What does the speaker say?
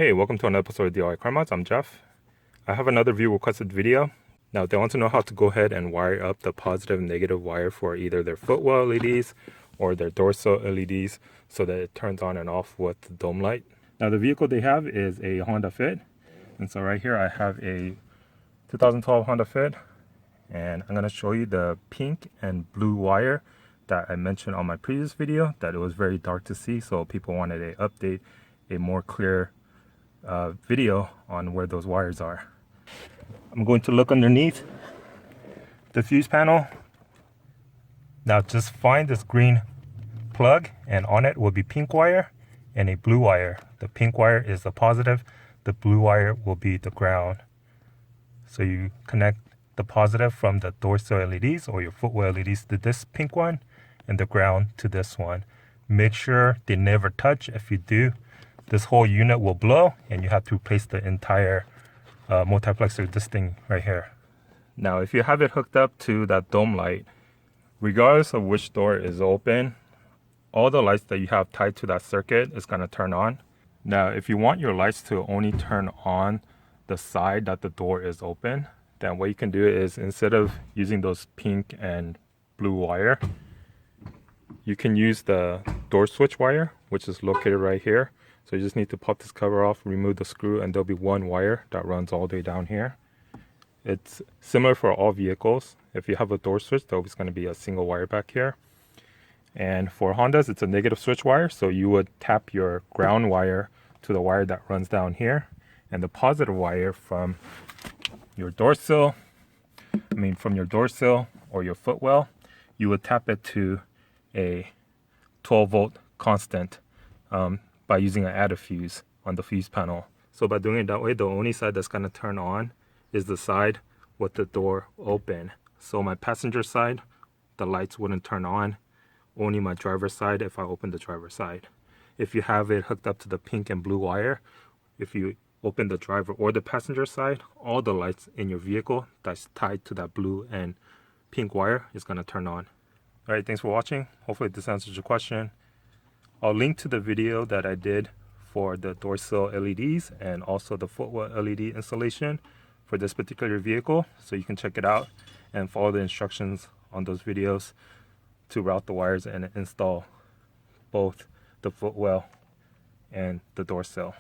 Hey, welcome to another episode of DIYCarModz. I'm Jeff. I have another viewer requested video. Now they want to know how to go ahead and wire up the positive and negative wire for either their footwell LEDs or their dorsal LEDs so that it turns on and off with the dome light. Now the vehicle they have is a Honda Fit. And so right here I have a 2012 Honda Fit. And I'm going to show you the pink and blue wire that I mentioned on my previous video, that it was very dark to see. So people wanted an update, a more clear video on where those wires are. I'm going to look underneath the fuse panel. Now just find this green plug, and on it will be pink wire and a blue wire. The pink wire is the positive, the blue wire will be the ground. So you connect the positive from the dorsal LEDs or your footwell LEDs to this pink one, and the ground to this one. Make sure they never touch. If you do, this whole unit will blow and you have to replace the entire multiplexer, this thing right here. Now if you have it hooked up to that dome light, regardless of which door is open, all the lights that you have tied to that circuit is going to turn on. Now if you want your lights to only turn on the side that the door is open, then what you can do is, instead of using those pink and blue wire, you can use the door switch wire, which is located right here. So you just need to pop this cover off, remove the screw, and there'll be one wire that runs all the way down here. It's similar for all vehicles. If you have a door switch, there's going to be a single wire back here. And for Hondas, it's a negative switch wire. So you would tap your ground wire to the wire that runs down here, and the positive wire from your dorsal, from your dorsal or your footwell, you would tap it to a 12-volt constant by using an adder fuse on the fuse panel. So by doing it that way, the only side that's going to turn on is the side with the door open. So my passenger side, the lights wouldn't turn on. Only my driver's side if I open the driver's side. If you have it hooked up to the pink and blue wire, if you open the driver or the passenger side, all the lights in your vehicle that's tied to that blue and pink wire is going to turn on. Alright, thanks for watching. Hopefully this answers your question. I'll link to the video that I did for the dorsal LEDs and also the footwell LED installation for this particular vehicle, so you can check it out and follow the instructions on those videos to route the wires and install both the footwell and the dorsal.